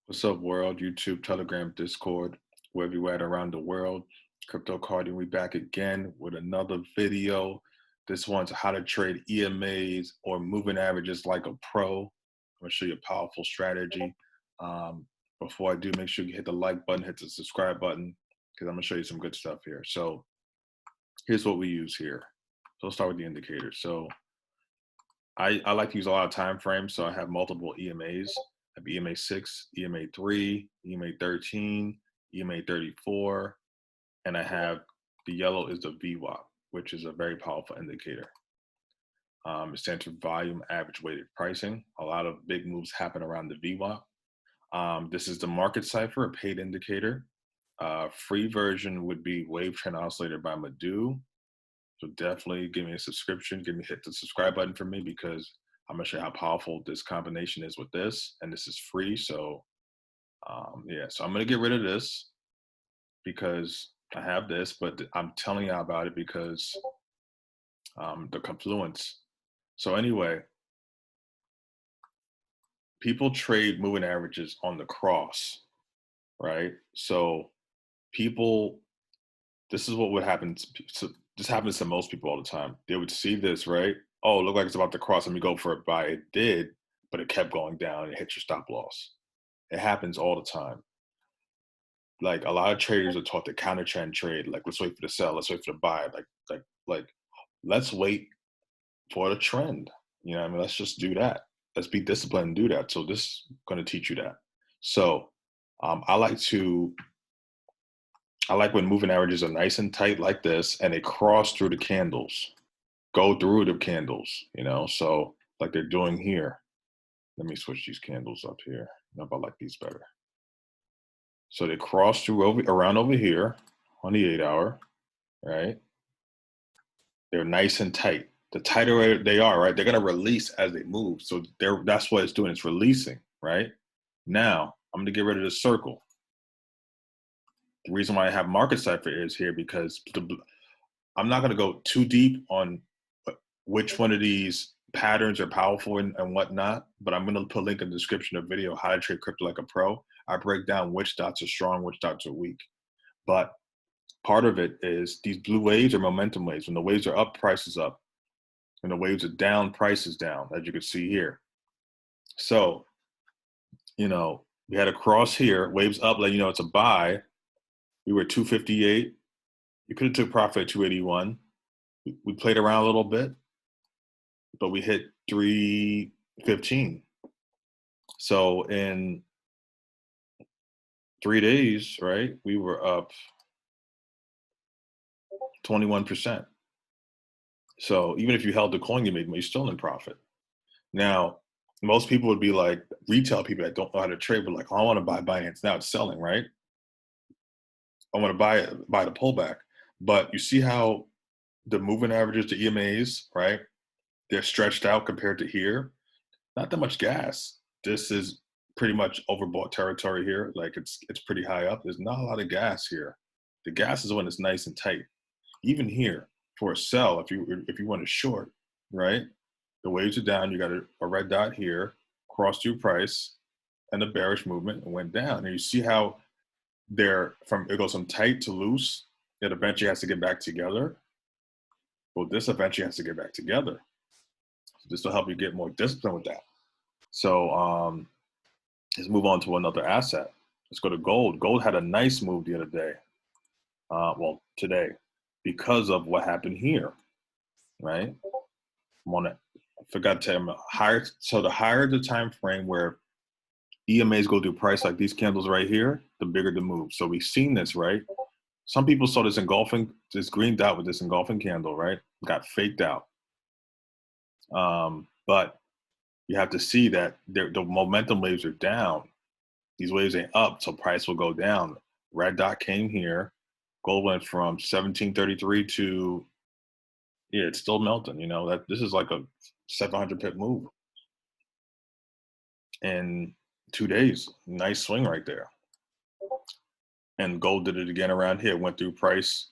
What's up, world? YouTube, Telegram, Discord, wherever you at around the world. Crypto Cardi, we back again with another video. This one's how to trade EMAs or moving averages like a pro. I'm gonna show you a powerful strategy. Um, Before I do, make sure you hit the like button, hit the subscribe button, because I'm gonna show you some good stuff here. So here's what we use here. So let's start with the indicators. So I like to use a lot of time frames, so I have multiple EMAs. I have EMA 6, EMA 3, EMA 13, EMA 34, and I have the yellow is the VWAP, which is a very powerful indicator. It stands for volume average weighted pricing. A lot of big moves happen around the VWAP. This is the market cipher, a paid indicator. Free version would be Wave Trend Oscillator by Madhu. So definitely give me a subscription. Hit the subscribe button for me because I'm gonna show you how powerful this combination is with this, and this is free. So yeah, so I'm gonna get rid of this because I have this, but I'm telling you about it because the confluence. So anyway, people trade moving averages on the cross, right? So people, this is what would happen. This happens to most people all the time. They would see this, right? Oh, look like it's about to cross. Let me go for a buy. It did, but it kept going down and it hit your stop loss. It happens all the time. Like a lot of traders are taught to counter trend trade. Like let's wait for the sell. Let's wait for the buy. Like let's wait for the trend. You know what I mean? Let's just do that. Let's be disciplined and do that. So this is going to teach you that. So I like to I like when moving averages are nice and tight like this, and they cross through the candles, go through the candles, you know, so like they're doing here. Let me switch these candles up here. Nope, I like these better. So they cross through around over here on the 8 hour, right? They're nice and tight. The tighter they are, right, they're gonna release as they move. So that's what it's doing. It's releasing, right? Now I'm gonna get rid of the circle. The reason why I have market cipher is here because I'm not gonna go too deep on which one of these patterns are powerful and whatnot, but I'm going to put a link in the description of the video, how to trade crypto like a pro. I break down which dots are strong, which dots are weak. But part of it is these blue waves are momentum waves. When the waves are up, price is up. When the waves are down, price is down, as you can see here. So, you know, we had a cross here, waves up, like, you know, it's a buy. We were 258. You could have took profit at 281. We played around a little bit, but we hit 315. So in 3 days, right, we were up 21%. So even if you held the coin, you made money, you're still in profit. Now, most people would be like retail people that don't know how to trade, but like, oh, I want to buy Binance now, it's selling, right? I want to buy the pullback. But you see how the moving averages, the EMAs, right? They're stretched out compared to here. Not that much gas. This is pretty much overbought territory here. Like it's pretty high up. There's not a lot of gas here. The gas is when it's nice and tight. Even here for a sell, if you want to short, right? The waves are down. You got a red dot here, cross through price, and the bearish movement and went down. And you see how it goes from tight to loose. It eventually has to get back together. Well, this eventually has to get back together. So this will help you get more discipline with that. So let's move on to another asset. Let's go to gold. Gold had a nice move the other day. Well, today, because of what happened here, right? I forgot to tell you, higher. So the higher the time frame where EMAs go through price, like these candles right here, the bigger the move. So we've seen this, right? Some people saw this green dot with this engulfing candle, right? Got faked out. But you have to see that the momentum waves are down. These waves ain't up, so price will go down. Red dot came here. Gold went from 1733 to, yeah, it's still melting. You know, that this is like a 700 pip move in 2 days. Nice swing right there. And gold did it again around here. Went through price,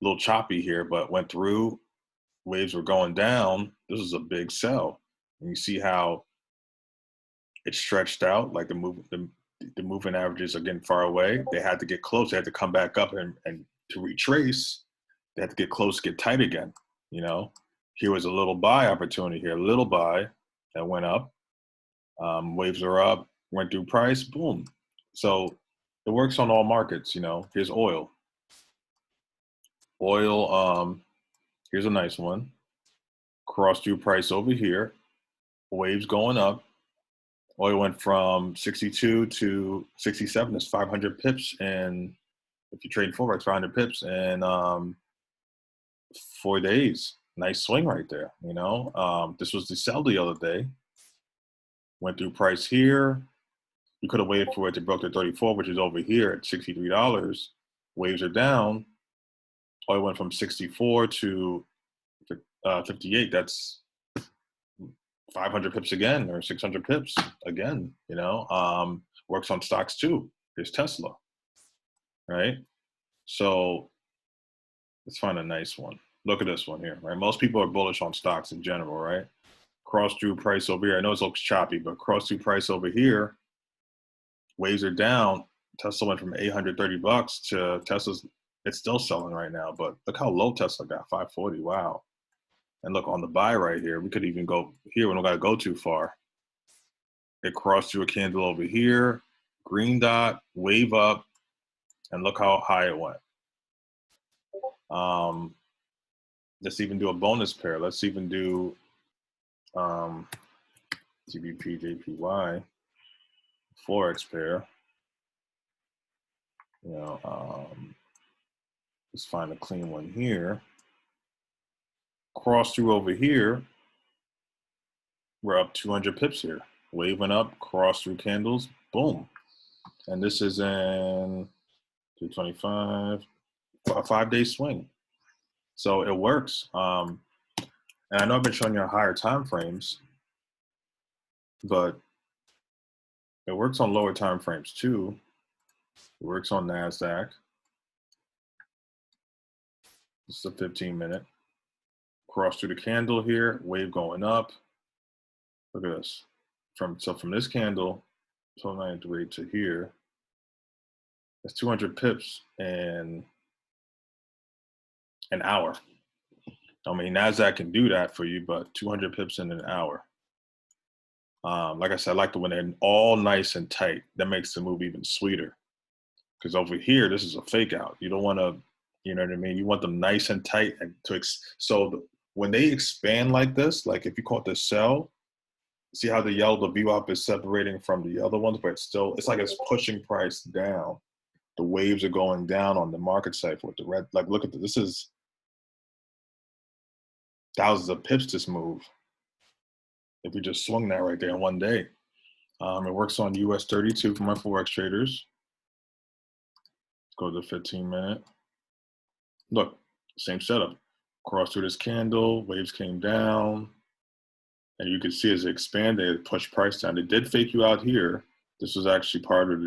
a little choppy here, but went through. Waves were going down. This is a big sell. And you see how it stretched out, like the the moving averages are getting far away. They had to get close. They had to come back up and to retrace, they had to get close, get tight again. You know, here was a little buy opportunity here, a little buy that went up. Waves are up, went through price, boom. So it works on all markets. You know, here's oil. Oil, here's a nice one. Cross through price over here. Waves going up. Oil went from 62 to 67. That's 500 pips. And if you trade Forex, 500 pips in 4 days. Nice swing right there. You know, this was the sell the other day. Went through price here. You could have waited for it to broke to 34, which is over here at $63. Waves are down. Oil went from 64 to 58. That's 500 pips again, or 600 pips again. You know, works on stocks too. Here's Tesla, right? So let's find a nice one. Look at this one here, right? Most people are bullish on stocks in general, right? Cross through price over here. I know it looks choppy, but cross through price over here. Waves are down. Tesla went from $830 to Tesla's. It's still selling right now, but look how low Tesla got, 540. Wow. And look on the buy right here. We could even go here. We don't got to go too far. It crossed through a candle over here, green dot, wave up, and look how high it went. Let's even do a bonus pair. Let's even do GBP, JPY, Forex pair. You know, let's find a clean one here. Cross through over here. We're up 200 pips here. Waving up, cross through candles, boom. And this is in 225, a 5-day swing. So it works. And I know I've been showing you higher time frames, but it works on lower time frames too. It works on NASDAQ. This is a 15-minute. Cross through the candle here, wave going up. Look at this. From this candle, 1293 to here, that's 200 pips in an hour. I mean, NASDAQ can do that for you, but 200 pips in an hour. Like I said, I like the when they're all nice and tight. That makes the move even sweeter. Because over here, this is a fake out. You don't want to, you know what I mean? You want them nice and tight. And when they expand like this, like if you call it the sell, see how the yellow, the VWAP is separating from the other ones, but it's like it's pushing price down. The waves are going down on the market cipher with the red. Like, look at this. This is thousands of pips this move. If we just swung that right there in one day. It works on US 32 for my Forex traders. Let's go to the 15-minute. Look, same setup. Cross through this candle, waves came down. And you can see as it expanded, it pushed price down. It did fake you out here. This was actually part of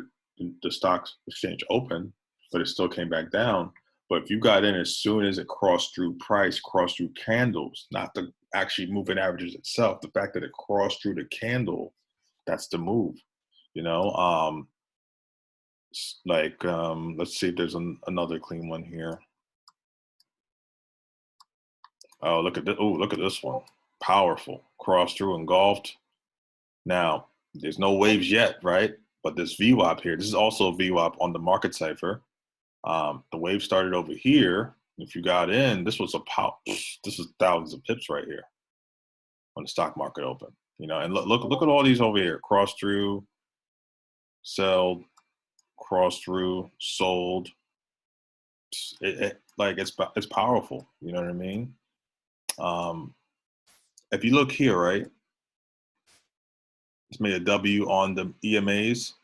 the stock exchange open, but it still came back down. But if you got in as soon as it crossed through price, crossed through candles, not the actually moving averages itself, the fact that it crossed through the candle, that's the move. You know, let's see if there's another clean one here. Oh, look at this. Oh, look at this one. Powerful. Cross through, engulfed. Now, there's no waves yet, right? But this VWAP here, this is also a VWAP on the market cipher. The wave started over here. If you got in, this was this is thousands of pips right here when the stock market opened. You know, and look at all these over here. Cross through, sell, cross through, sold. It's powerful. You know what I mean? If you look here, right, it's made a W on the EMAs.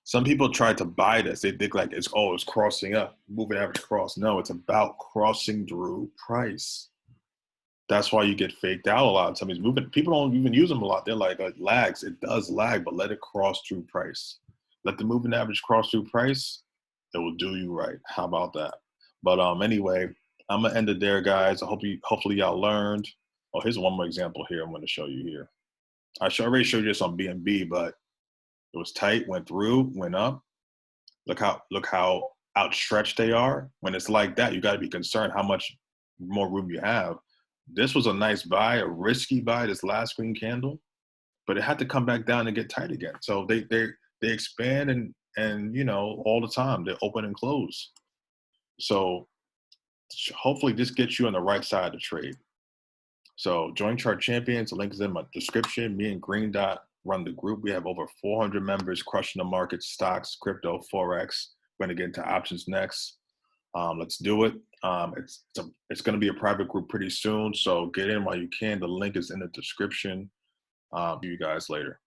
Some people try to buy this. They think like it's crossing up, moving average cross. No, it's about crossing through price. That's why you get faked out a lot of times. People don't even use them a lot. They're like it lags. It does lag, but let it cross through price. Let the moving average cross through price. It will do you right. How about that? But anyway, I'm gonna end it there, guys. Hopefully y'all learned. Oh, here's one more example here. I'm going to show you here. I already showed you this on BNB, but It was tight, went through, went up. Look how outstretched they are. When it's like that, you got to be concerned how much more room you have. This was a nice buy, a risky buy, this last green candle, but it had to come back down and get tight again. So they expand and all the time. They open and close. So hopefully this gets you on the right side of the trade. So join Chart Champions. The link is in my description. Me and Green Dot run the group. We have over 400 members crushing the market, stocks, crypto, Forex. We're going to get into options next. Let's do it. It's going to be a private group pretty soon. So get in while you can. The link is in the description. See you guys later.